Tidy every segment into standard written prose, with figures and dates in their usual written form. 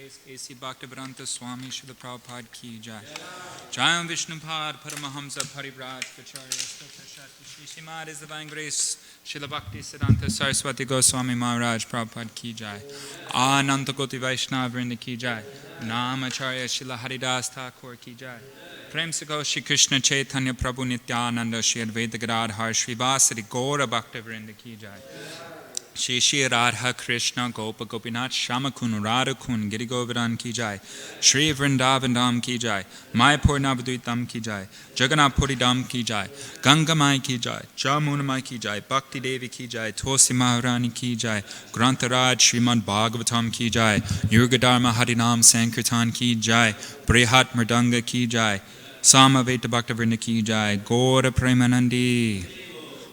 Grace A.C. Bhaktivedanta Swami Srila Prabhupada Ki Jai. Jayam Vishnupad Paramahamsa Parivraj Kacharya Shri Shrimad is Divine Grace Srila Bhakti Siddhanta Saraswati Goswami Maharaj Prabhupada Ki Jai. Ananta Koti Vaishnava Vrinda Ki Jai. Namacharya Srila Haridas Thakur Ki Jai. Prem Sako Shri Krishna Chaitanya Prabhu Nityananda Shri Advaita Gadadhar Shri Vasari Gaura Bhakta Vrinda Ki Jai. Shri Shri Radha Krishna Gopa Gopinath Shamakun Radha Kun Giri Govardhan Ki Jai. Shri Vrindavan Dham Ki Jai. Mayapur Navadvitam Ki Jai. Jagannath Puri Dham Ki Jai. Ganga Mai Ki Jai. Jamuna Mai Ki Jai. Bhakti Devi Ki Jai. Tosi Maharani Ki Jai. Grantaraj Srimad Bhagavatam Ki Jai. Yurga Dharma Harinam Sankirtan Ki Jai. Brihat Mridanga Ki Jai. Samaveta Bhaktavrinda Ki Jai. Gaura Premanandi.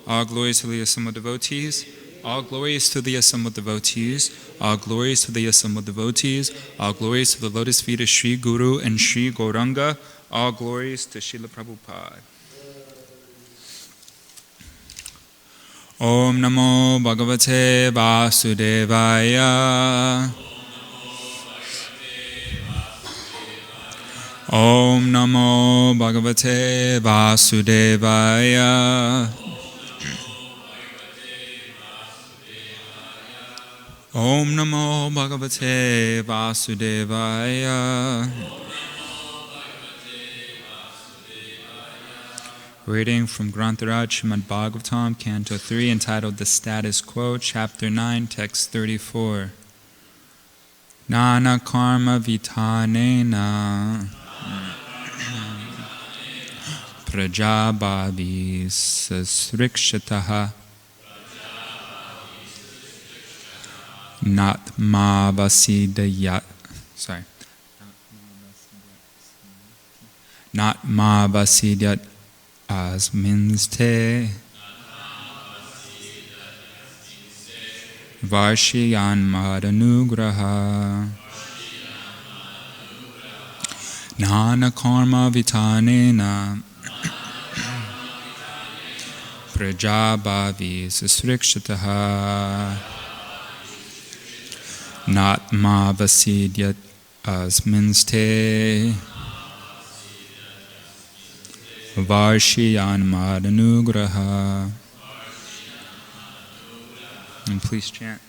All glories to the assembled devotees. All glories to the assembled devotees. All glories to the assembled devotees. All glories to the lotus feet of Sri Guru and Sri Gauranga. All glories to Srila Prabhupada. Om Namo Bhagavate Vasudevaya. Om Namo Bhagavate Vasudevaya. Om Namo Bhagavate Vasudevaya. Reading from Grantaraj Srimad Bhagavatam, Canto 3, entitled The Status Quo, Chapter 9, Text 34. Nana karma vitanena prajabhavi sasrikshataha Natmavasidayat asminste Varshiyan Madanugraha Nana karma vitanena Prajabhavi sasrikshataha Natmavasidhyat asminste Varshiyan Madanugraha. And please chant.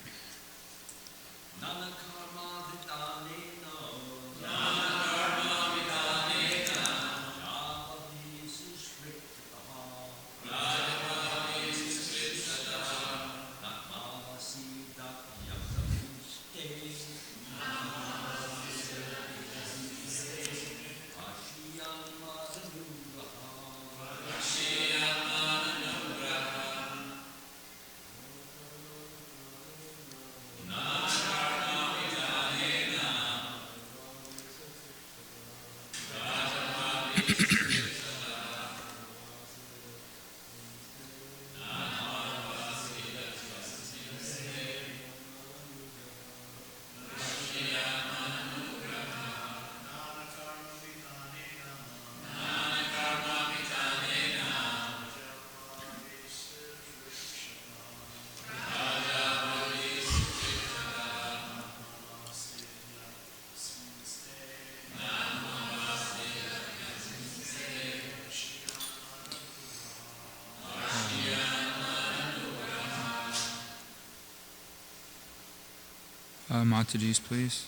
Mataji's, please.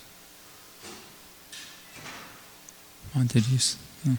Mataji's. Yeah.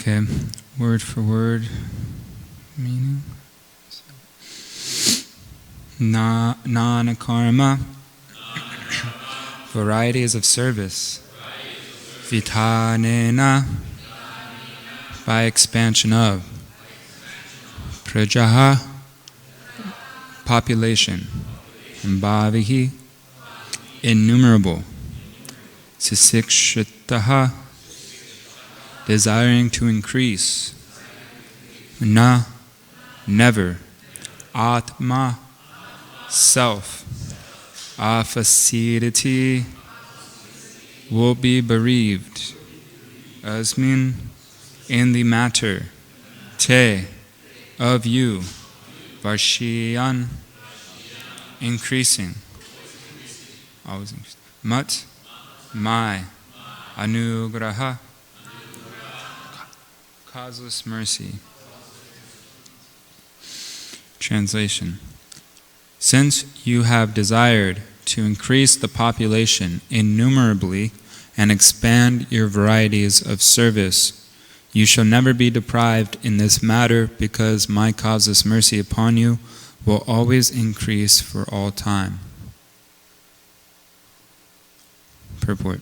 Okay, word for word. Meaning? Nana karma, varieties of service. Vitanena, by expansion of. Prajaha, population. Bhavihi, innumerable. Sisikshitaha, desiring to increase. Na, never. Atma, self. Afasidati, will be bereaved. Asmin, in the matter. Te, of you. Varshiyan, increasing. Always increasing. Mat, my. Anugraha, causeless mercy. Translation. Since you have desired to increase the population innumerably and expand your varieties of service, you shall never be deprived in this matter, because my causeless mercy upon you will always increase for all time. Purport.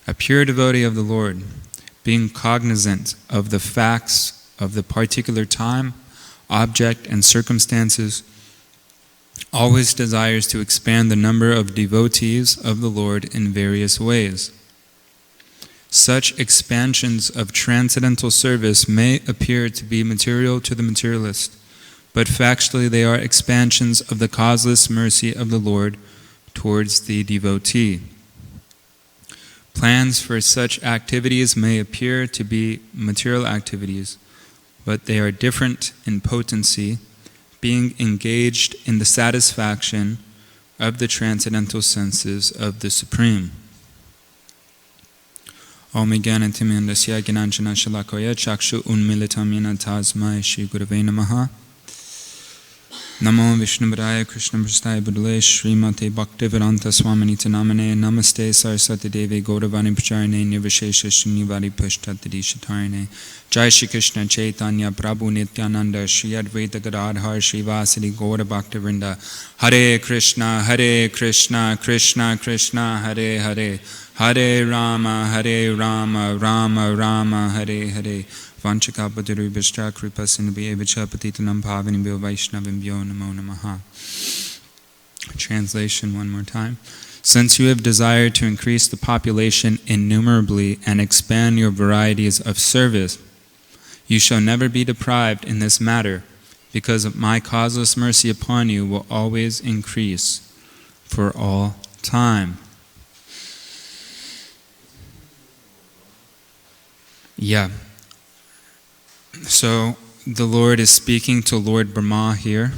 A pure devotee of the Lord, being cognizant of the facts of the particular time, object, and circumstances, always desires to expand the number of devotees of the Lord in various ways. Such expansions of transcendental service may appear to be material to the materialist, but factually they are expansions of the causeless mercy of the Lord towards the devotee. Plans for such activities may appear to be material activities, but they are different in potency, being engaged in the satisfaction of the transcendental senses of the Supreme. Om Jnanantimandasya Jnananjana Shalakaya Chakshu Unmilitam Yena Tasmai Shri Gurave Namaha. Namo Vishnupadaya Krishna Prasthaya Budale Srimate Bhaktivedanta Swaminita Namane Namaste Saraswati Devi Gauravani Pacharine Nirvishesha Srinivadi Pashtadidi Shatarine Jai Shri Krishna Chaitanya Prabhu Nityananda Shri Advaita Gadadhar Shri Vasadi Gaura Bhaktivinoda Hare Krishna Krishna Krishna Hare Hare Hare Rama Rama Rama Hare Hare Vanchakapaduru Bishtra Kripa Sindhubi Evicha Patitanam Pavanibhyo Vaishnavibhyo Namo Namaha. Translation one more time. Since you have desired to increase the population innumerably and expand your varieties of service, you shall never be deprived in this matter, because of my causeless mercy upon you will always increase for all time. Yeah. So the Lord is speaking to Lord Brahma here.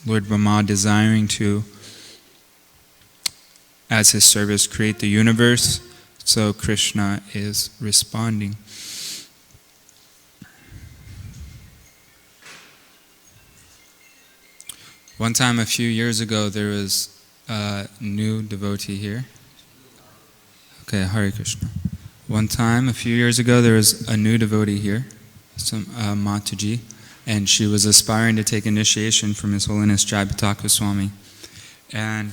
Lord Brahma desiring to, as his service, create the universe. So Krishna is responding. One time a few years ago there was a new devotee here. Okay, Hare Krishna. One time a few years ago there was a new devotee here. Some Mataji, and she was aspiring to take initiation from His Holiness Jayapataka Swami. And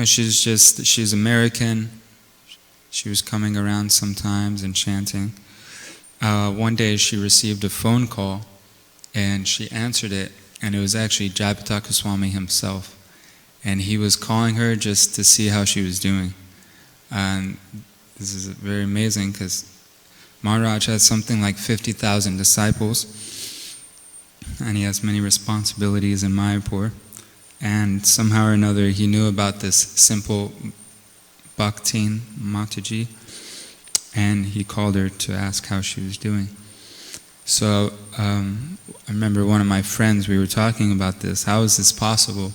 she's American. She was coming around sometimes and chanting. One day she received a phone call, and she answered it, and it was actually Jayapataka Swami himself. And he was calling her just to see how she was doing. And this is very amazing, because Maharaj has something like 50,000 disciples, and he has many responsibilities in Mayapur. And somehow or another, he knew about this simple Bhaktin Mataji, and he called her to ask how she was doing. So I remember one of my friends, we were talking about this. How is this possible?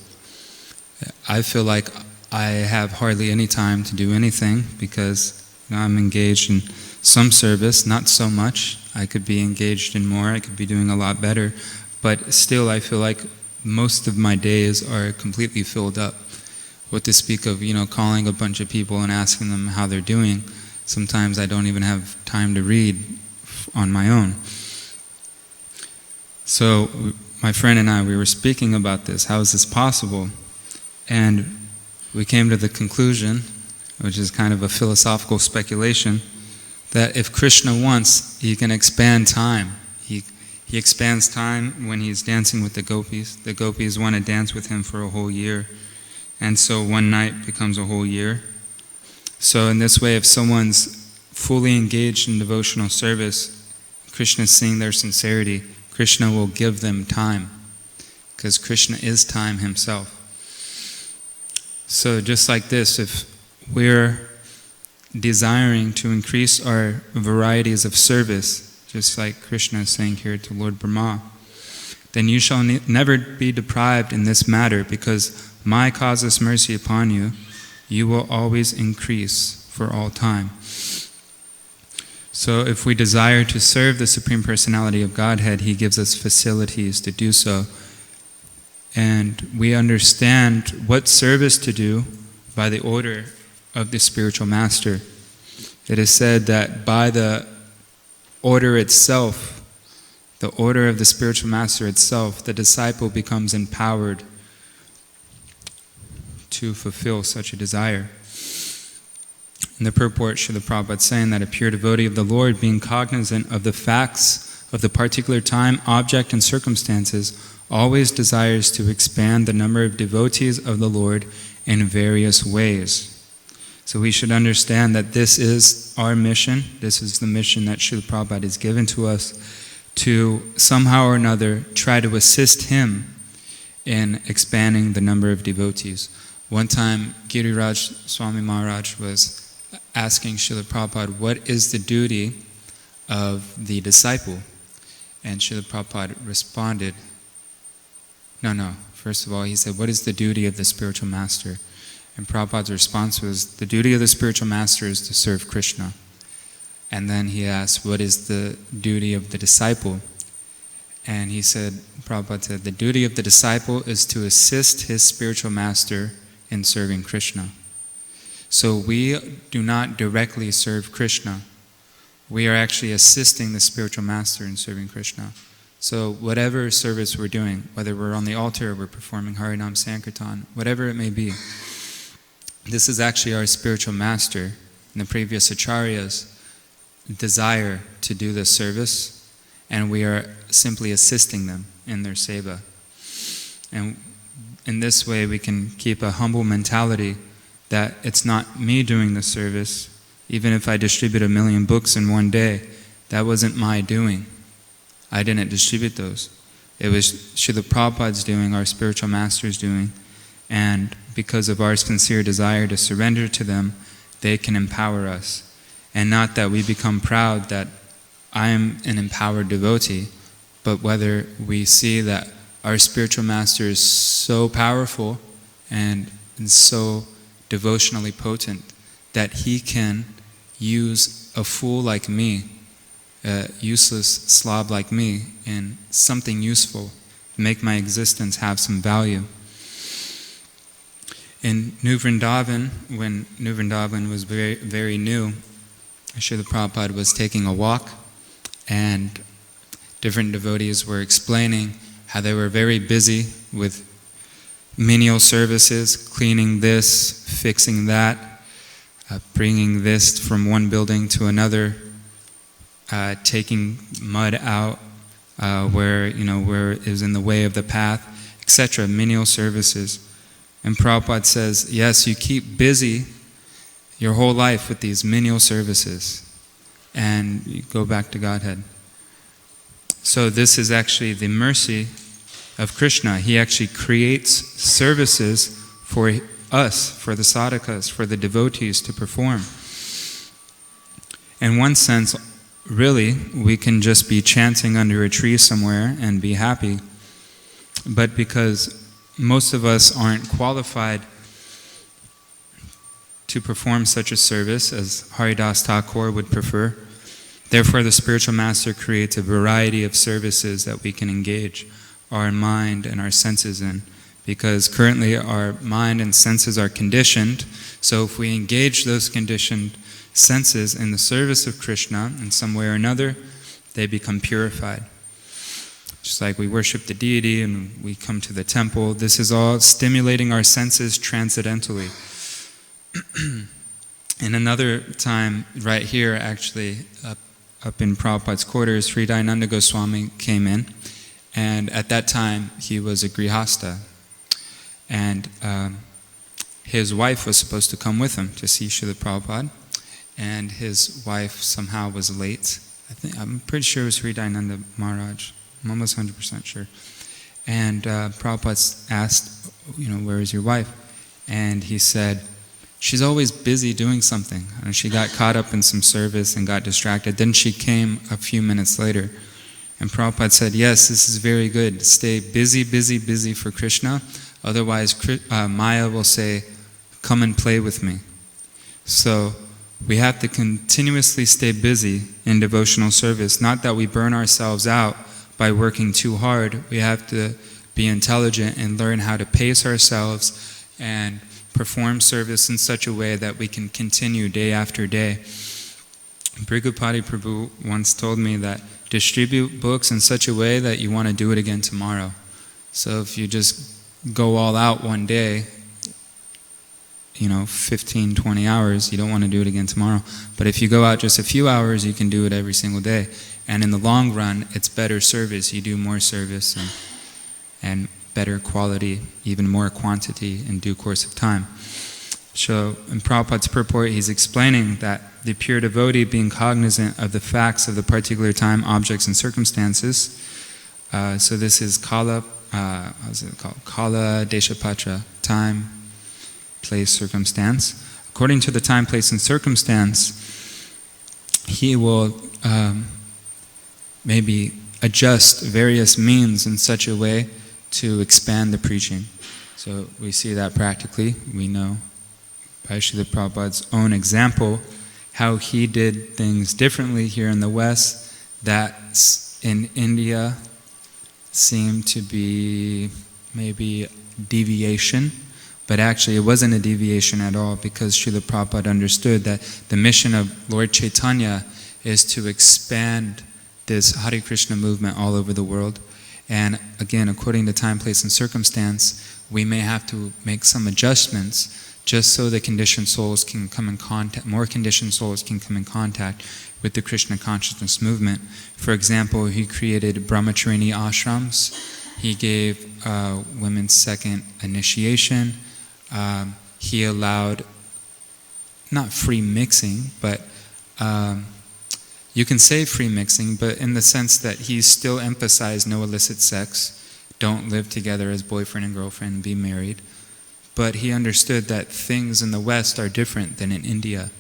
I feel like I have hardly any time to do anything, because I'm engaged in some service, not so much. I could be engaged in more, I could be doing a lot better, but still I feel like most of my days are completely filled up. What to speak of, calling a bunch of people and asking them how they're doing. Sometimes I don't even have time to read on my own. So my friend and I, we were speaking about this. How is this possible? And we came to the conclusion, which is kind of a philosophical speculation, that if Krishna wants, he can expand time. He expands time when he's dancing with the gopis. The gopis want to dance with him for a whole year. And so one night becomes a whole year. So in this way, if someone's fully engaged in devotional service, Krishna is seeing their sincerity, Krishna will give them time, because Krishna is time himself. So just like this, if we're desiring to increase our varieties of service, just like Krishna is saying here to Lord Brahma, then you shall never be deprived in this matter, because my causeless mercy upon you, you will always increase for all time. So if we desire to serve the Supreme Personality of Godhead, he gives us facilities to do so. And we understand what service to do by the order of the spiritual master. It is said that by the order itself, the order of the spiritual master itself, the disciple becomes empowered to fulfill such a desire. In the purport, Srila Prabhupada saying that a pure devotee of the Lord, being cognizant of the facts of the particular time, object, and circumstances, always desires to expand the number of devotees of the Lord in various ways. So we should understand that this is our mission. This is the mission that Srila Prabhupada has given to us, to somehow or another try to assist him in expanding the number of devotees. One time, Giriraj Swami Maharaj was asking Srila Prabhupada, what is the duty of the disciple? And Srila Prabhupada responded, first of all, he said, what is the duty of the spiritual master? And Prabhupada's response was, the duty of the spiritual master is to serve Krishna. And then he asked, what is the duty of the disciple? And Prabhupada said, the duty of the disciple is to assist his spiritual master in serving Krishna. So we do not directly serve Krishna. We are actually assisting the spiritual master in serving Krishna. So whatever service we're doing, whether we're on the altar or we're performing Harinam Sankirtan, whatever it may be, this is actually our spiritual master and the previous acharyas desire to do this service, and we are simply assisting them in their seva. And in this way we can keep a humble mentality that it's not me doing the service. Even if I distribute 1 million books in one day, that wasn't my doing. I didn't distribute those. It was Srila Prabhupada's doing, our spiritual master's doing, and because of our sincere desire to surrender to them, they can empower us. And not that we become proud that I am an empowered devotee, but whether we see that our spiritual master is so powerful and so devotionally potent that he can use a fool like me, a useless slob like me, in something useful, to make my existence have some value. In New Vrindavan, when New Vrindavan was very, very new, Srila Prabhupada was taking a walk, and different devotees were explaining how they were very busy with menial services, cleaning this, fixing that, bringing this from one building to another, taking mud out where it was in the way of the path, etc. Menial services. And Prabhupada says, yes, you keep busy your whole life with these menial services, and you go back to Godhead. So this is actually the mercy of Krishna. He actually creates services for us, for the sadhakas, for the devotees to perform. In one sense, really, we can just be chanting under a tree somewhere and be happy. But because most of us aren't qualified to perform such a service as Haridas Thakur would prefer, therefore the spiritual master creates a variety of services that we can engage our mind and our senses in, because currently our mind and senses are conditioned. So if we engage those conditioned senses in the service of Krishna in some way or another, they become purified. Just like we worship the deity and we come to the temple, this is all stimulating our senses transcendentally. In another time, right here actually, up in Prabhupada's quarters, Sri Ananda Goswami came in, and at that time he was a grihasta, and his wife was supposed to come with him to see Srila Prabhupada, and his wife somehow was late. I'm pretty sure it was Sri Ananda Maharaj. I'm almost 100% sure. And Prabhupada asked, where is your wife? And he said, she's always busy doing something. And she got caught up in some service and got distracted. Then she came a few minutes later. And Prabhupada said, yes, this is very good. Stay busy, busy, busy for Krishna. Otherwise, Maya will say, come and play with me. So we have to continuously stay busy in devotional service. Not that we burn ourselves out by working too hard. We have to be intelligent and learn how to pace ourselves and perform service in such a way that we can continue day after day. Brigupati Prabhu once told me that distribute books in such a way that you want to do it again tomorrow. So if you just go all out one day, 15, 20 hours, you don't want to do it again tomorrow. But if you go out just a few hours, you can do it every single day. And in the long run, it's better service. You do more service and better quality, even more quantity in due course of time. So in Prabhupada's purport, he's explaining that the pure devotee, being cognizant of the facts of the particular time, objects, and circumstances. So this is Kala, how's it called? Kala Deshapatra, time, place, circumstance. According to the time, place, and circumstance, he will maybe adjust various means in such a way to expand the preaching. So we see that practically. We know by Srila Prabhupada's own example how he did things differently here in the West that in India seemed to be maybe deviation, but actually it wasn't a deviation at all, because Srila Prabhupada understood that the mission of Lord Chaitanya is to expand this Hare Krishna movement all over the world. And again, according to time, place, and circumstance, we may have to make some adjustments just so the conditioned souls can come in contact, more conditioned souls can come in contact with the Krishna consciousness movement. For example, he created brahmacharini ashrams. He gave women's second initiation. He allowed, not free mixing, but you can say free mixing, but in the sense that he still emphasized no illicit sex, don't live together as boyfriend and girlfriend, be married. But he understood that things in the West are different than in India.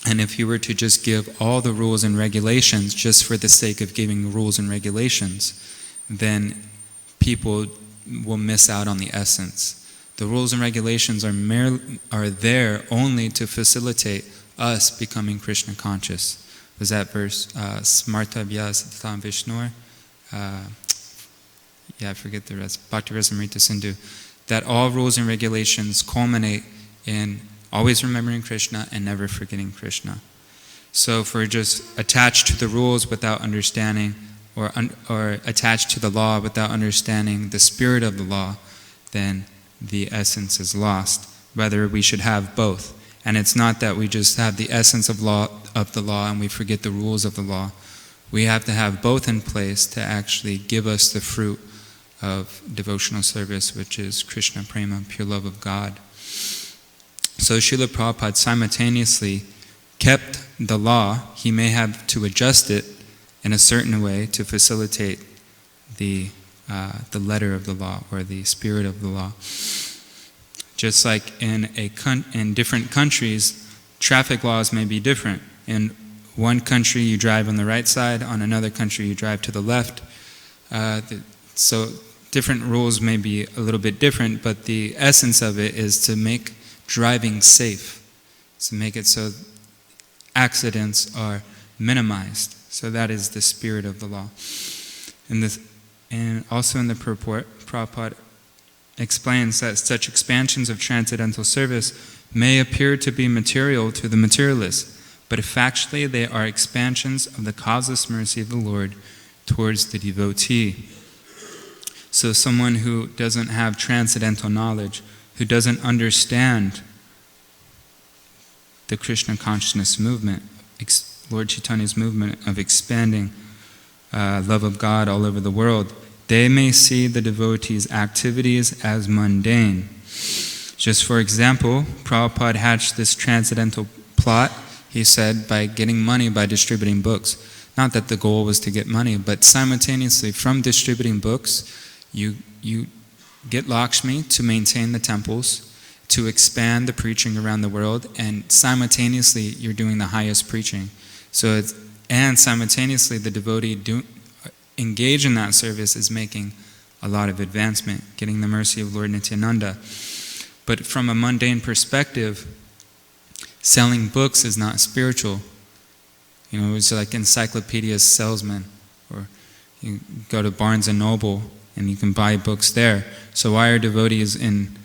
And if you were to just give all the rules and regulations just for the sake of giving rules and regulations, then people will miss out on the essence. The rules and regulations are there only to facilitate us becoming Krishna conscious. Was that verse? Smartabhya Satam Vishnur? I forget the rest. Bhakti Rasamrita Sindhu. That all rules and regulations culminate in always remembering Krishna and never forgetting Krishna. So if we're just attached to the rules without understanding, or attached to the law without understanding the spirit of the law, then the essence is lost. Whether we should have both. And it's not that we just have the essence of the law and we forget the rules of the law. We have to have both in place to actually give us the fruit of devotional service, which is Krishna Prema, pure love of God. So Srila Prabhupada simultaneously kept the law. He may have to adjust it in a certain way to facilitate the letter of the law or the spirit of the law. Just like in different countries, traffic laws may be different. In one country you drive on the right side, on another country you drive to the left. So different rules may be a little bit different, but the essence of it is to make driving safe, to make it so accidents are minimized. So that is the spirit of the law. And also in the purport, Prabhupada explains that such expansions of transcendental service may appear to be material to the materialist, but factually they are expansions of the causeless mercy of the Lord towards the devotee. So someone who doesn't have transcendental knowledge, who doesn't understand the Krishna consciousness movement, Lord Chaitanya's movement of expanding love of God all over the world, they may see the devotees' activities as mundane. Just for example, Prabhupada hatched this transcendental plot, he said, by getting money by distributing books. Not that the goal was to get money, but simultaneously from distributing books, you get Lakshmi to maintain the temples, to expand the preaching around the world, and simultaneously you're doing the highest preaching. And simultaneously the devotee engage in that service is making a lot of advancement, getting the mercy of Lord Nityananda. But from a mundane perspective, selling books is not spiritual. It's like encyclopedia salesman, or you go to Barnes and Noble and you can buy books there. So why are devotees in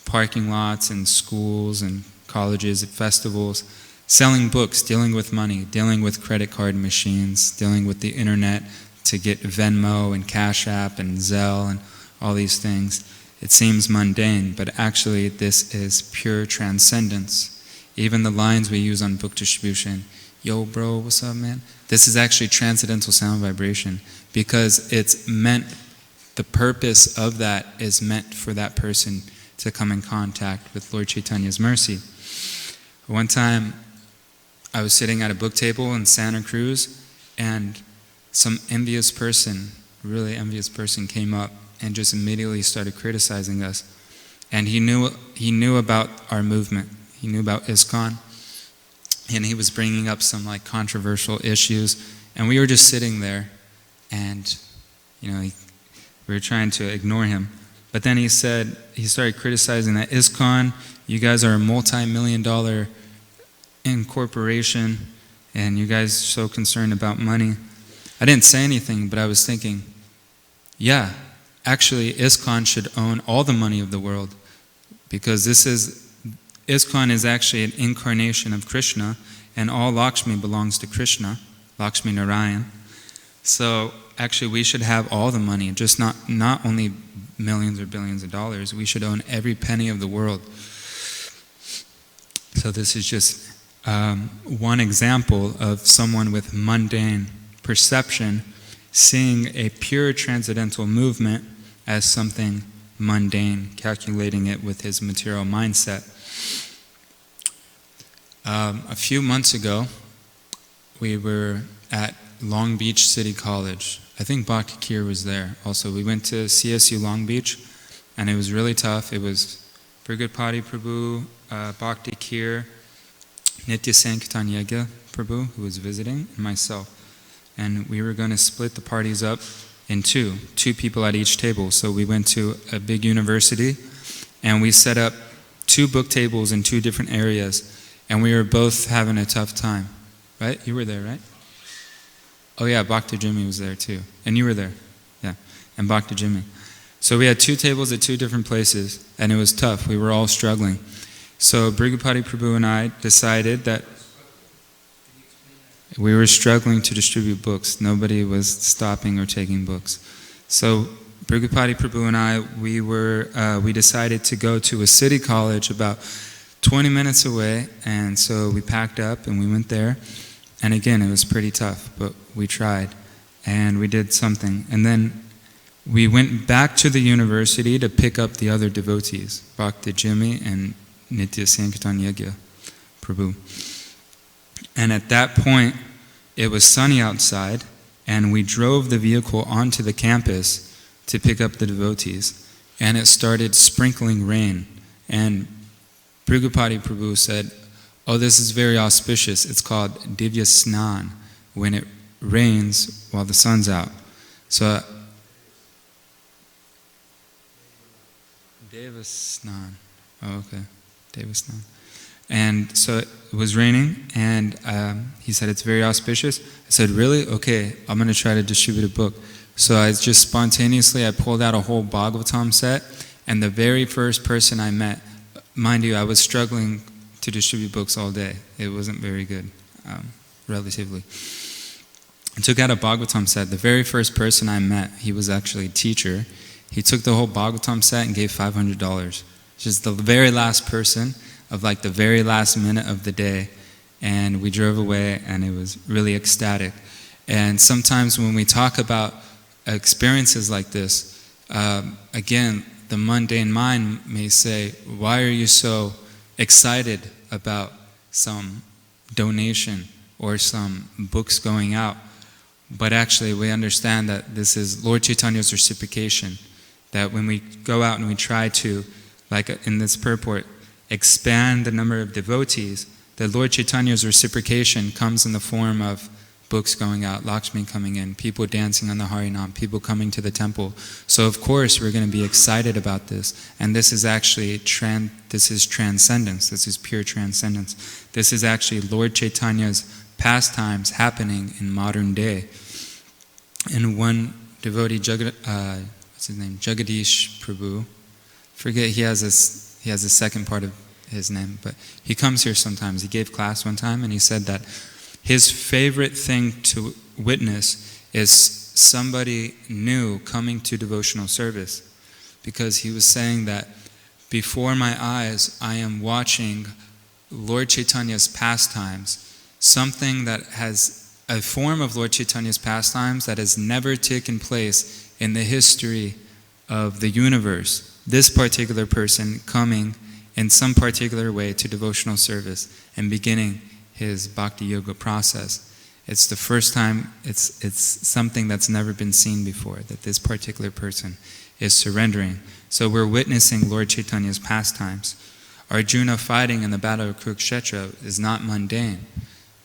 parking lots and schools and colleges and festivals selling books, dealing with money, dealing with credit card machines, dealing with the internet to get Venmo and Cash App and Zelle and all these things? It seems mundane, but actually this is pure transcendence. Even the lines we use on book distribution, yo bro, what's up man? This is actually transcendental sound vibration, because it's meant, the purpose of that is meant for that person to come in contact with Lord Chaitanya's mercy. One time I was sitting at a book table in Santa Cruz, and some envious person, really envious person, came up and just immediately started criticizing us. And he knew about our movement. He knew about ISKCON, and he was bringing up some controversial issues, and we were just sitting there, and we were trying to ignore him. But then he started criticizing that ISKCON, you guys are a multi-million-dollar incorporation, and you guys are so concerned about money. I didn't say anything, but I was thinking, yeah, actually ISKCON should own all the money of the world, because ISKCON is actually an incarnation of Krishna, and all Lakshmi belongs to Krishna, Lakshmi Narayan. So actually we should have all the money, just not only millions or billions of dollars. We should own every penny of the world. So this is just one example of someone with mundane perception seeing a pure transcendental movement as something mundane, calculating it with his material mindset. A few months ago, we were at Long Beach City College. I think Bhakti Kir was there also. We went to CSU Long Beach, and it was really tough. It was Brigapati Prabhu, Bhakti Kir, Nitya Sankirtan Yagya Prabhu, who was visiting, and myself. And we were going to split the parties up in two people at each table. So we went to a big university, and we set up 2 book tables in 2 different areas, and we were both having a tough time. Right? You were there, right? Oh yeah, Bhakti Jimmy was there too. And you were there. Yeah, and Bhakti Jimmy. So we had 2 tables at 2 different places, and it was tough. We were all struggling. So Brigapati Prabhu and I decided that we were struggling to distribute books. Nobody was stopping or taking books. So Brigapati Prabhu and I, we decided to go to a city college about 20 minutes away, and so we packed up and we went there. And again, it was pretty tough, but we tried, and we did something. And then we went back to the university to pick up the other devotees, Bhakti Jimmy and Nitya Sankirtan Yagya Prabhu. And at that point, it was sunny outside, and we drove the vehicle onto the campus to pick up the devotees. And it started sprinkling rain. And Brigapati Prabhu said, oh, this is very auspicious. It's called Divya Snan, when it rains while the sun's out. So, Deva Snan. Oh, okay. Deva Snan. And so it was raining, and he said, it's very auspicious. I said, really? Okay, I'm going to try to distribute a book. So I just spontaneously, I pulled out a whole Bhagavatam set, and the very first person I met, mind you, I was struggling to distribute books all day. It wasn't very good, relatively. I took out a Bhagavatam set. The very first person I met, he was actually a teacher. He took the whole Bhagavatam set and gave $500. Just the very last person of like the very last minute of the day. And we drove away, and it was really ecstatic. And sometimes when we talk about experiences like this, again, the mundane mind may say, why are you so excited about some donation or some books going out? But actually we understand that this is Lord Chaitanya's reciprocation, that when we go out and we try to, like in this purport, expand the number of devotees, that Lord Chaitanya's reciprocation comes in the form of books going out, Lakshmi coming in, people dancing on the Harinam, people coming to the temple. So of course we're going to be excited about this. And this is actually this is transcendence. This is pure transcendence. This is actually Lord Chaitanya's pastimes happening in modern day. And one devotee, what's his name? Jagadish Prabhu. Forget, he has a second part of his name, but he comes here sometimes. He gave class one time and he said that his favorite thing to witness is somebody new coming to devotional service, because he was saying that before my eyes I am watching Lord Chaitanya's pastimes, something that has a form of Lord Chaitanya's pastimes that has never taken place in the history of the universe. This particular person coming in some particular way to devotional service and beginning his bhakti yoga process. It's the first time, it's something that's never been seen before, that this particular person is surrendering. So we're witnessing Lord Chaitanya's pastimes. Arjuna fighting in the battle of Kurukshetra is not mundane.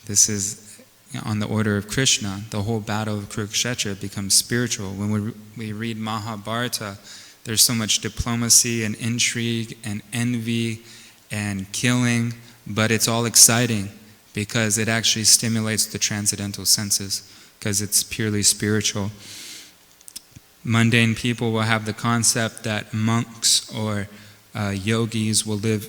This is on the order of Krishna. The whole battle of Kurukshetra becomes spiritual. When we read Mahabharata, there's so much diplomacy and intrigue and envy and killing, but it's all exciting because it actually stimulates the transcendental senses, because it's purely spiritual. Mundane people will have the concept that monks or yogis will live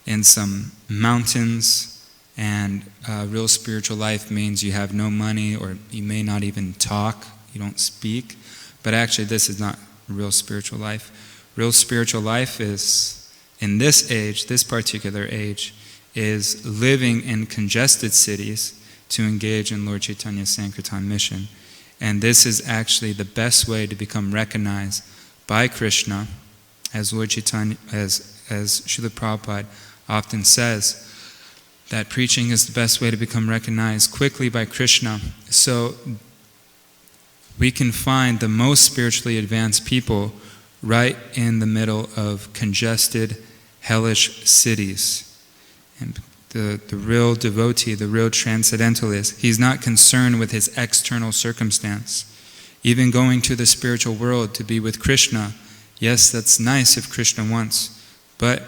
in some mountains, and real spiritual life means you have no money, or you may not even talk, you don't speak. But actually this is not real spiritual life. Real spiritual life is, in this age, this particular age, is living in congested cities to engage in Lord Chaitanya's Sankirtan mission. And this is actually the best way to become recognized by Krishna, as Lord Chaitanya, as Srila Prabhupada often says, that preaching is the best way to become recognized quickly by Krishna. So we can find the most spiritually advanced people right in the middle of congested, hellish cities. And the real devotee, the real transcendentalist, he's not concerned with his external circumstance. Even going to the spiritual world to be with Krishna, yes, that's nice if Krishna wants, but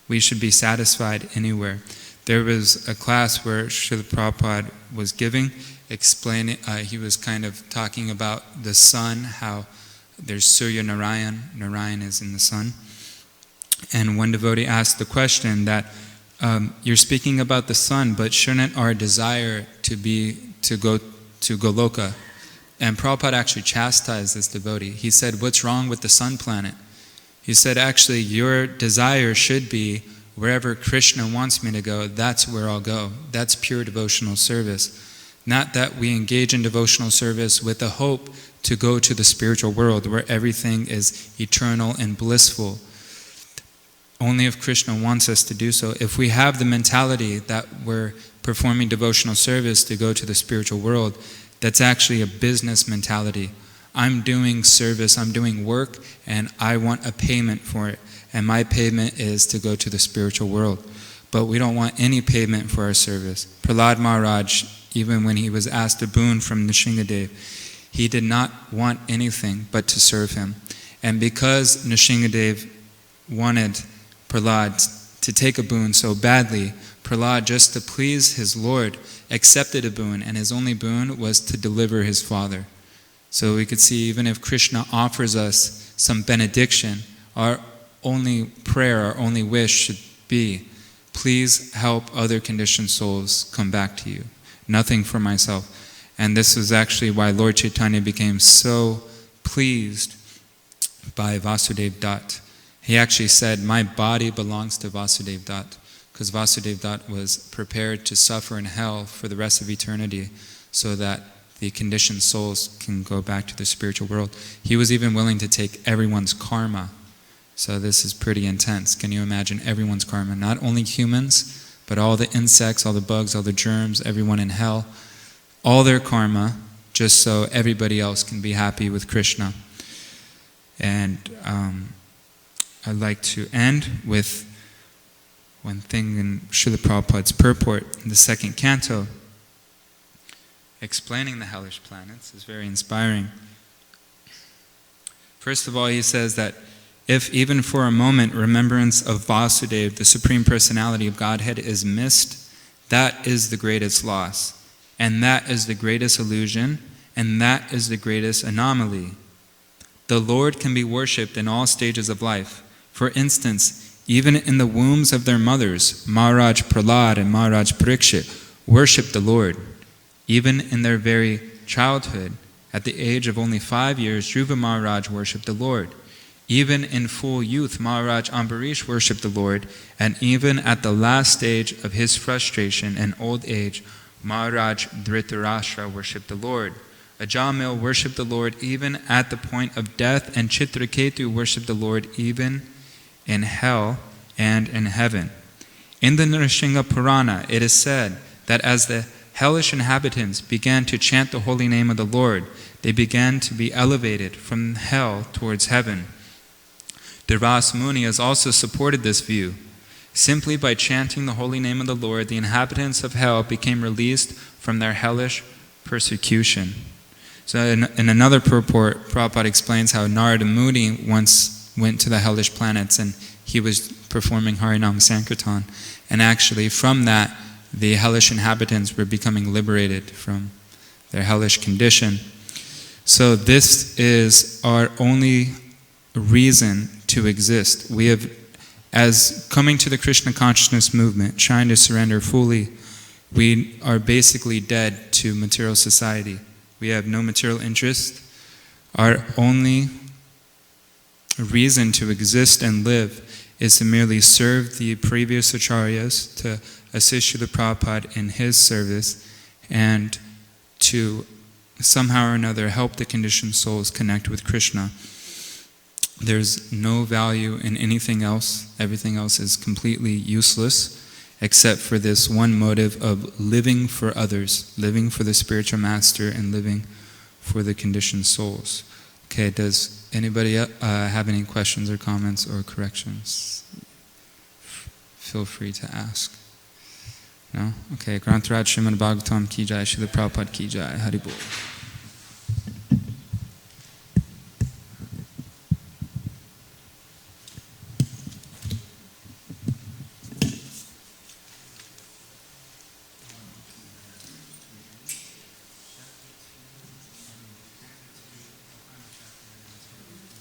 we should be satisfied anywhere. There was a class where Srila Prabhupada was giving, explaining, he was kind of talking about the sun, how there's Surya Narayan, Narayan is in the sun. And one devotee asked the question that, you're speaking about the sun, but shouldn't our desire to go to Goloka? And Prabhupada actually chastised this devotee. He said, what's wrong with the sun planet? He said, actually, your desire should be, wherever Krishna wants me to go, that's where I'll go. That's pure devotional service. Not that we engage in devotional service with the hope to go to the spiritual world where everything is eternal and blissful. Only if Krishna wants us to do so. If we have the mentality that we're performing devotional service to go to the spiritual world, that's actually a business mentality. I'm doing service, I'm doing work, and I want a payment for it. And my payment is to go to the spiritual world. But we don't want any payment for our service. Prahlad Maharaj, even when he was asked a boon from Nrsingadev, he did not want anything but to serve him. And because Nrsingadev wanted Prahlad to take a boon so badly, Prahlad, just to please his Lord, accepted a boon, and his only boon was to deliver his father. So we could see, even if Krishna offers us some benediction, our only prayer, our only wish should be, please help other conditioned souls come back to you. Nothing for myself. And this was actually why Lord Chaitanya became so pleased by Vasudev Dutt. He actually said, my body belongs to Vasudev Dutt, because Vasudev Dutt was prepared to suffer in hell for the rest of eternity so that the conditioned souls can go back to the spiritual world. He was even willing to take everyone's karma. So this is pretty intense. Can you imagine everyone's karma? Not only humans, but all the insects, all the bugs, all the germs, everyone in hell, all their karma, just so everybody else can be happy with Krishna. And I'd like to end with one thing in Srila Prabhupada's purport in the second canto, explaining the hellish planets. Is very inspiring. First of all, he says that if even for a moment remembrance of Vasudeva, the Supreme Personality of Godhead, is missed, that is the greatest loss, and that is the greatest illusion, and that is the greatest anomaly. The Lord can be worshipped in all stages of life. For instance, even in the wombs of their mothers, Maharaj Prahlad and Maharaj Parikshit worshipped the Lord. Even in their very childhood, at the age of only 5 years, Dhruva Maharaj worshipped the Lord. Even in full youth, Maharaj Ambarish worshipped the Lord. And even at the last stage of his frustration and old age, Maharaj Dhritarashtra worshipped the Lord. Ajamil worshipped the Lord even at the point of death, and Chitraketu worshipped the Lord even in hell and in heaven. In the Nrsimha Purana, it is said that as the hellish inhabitants began to chant the holy name of the Lord, they began to be elevated from hell towards heaven. Durvas Muni has also supported this view. Simply by chanting the holy name of the Lord, the inhabitants of hell became released from their hellish persecution. So in another purport, Prabhupada explains how Narada Muni once went to the hellish planets and he was performing Harinam Sankirtan. And actually from that, the hellish inhabitants were becoming liberated from their hellish condition. So this is our only reason to exist. We have, as coming to the Krishna consciousness movement, trying to surrender fully, we are basically dead to material society. We have no material interest. Our only reason to exist and live is to merely serve the previous acharyas, to assist Srila Prabhupada in his service, and to somehow or another help the conditioned souls connect with Krishna. There's no value in anything else. Everything else is completely useless, except for this one motive of living for others, living for the spiritual master, and living for the conditioned souls. Okay, does anybody have any questions or comments or corrections? Feel free to ask. No? Okay, Granth Raj Srimad Bhagavatam Ki Jai, Srila Prabhupada Ki Jai, Hari Bol.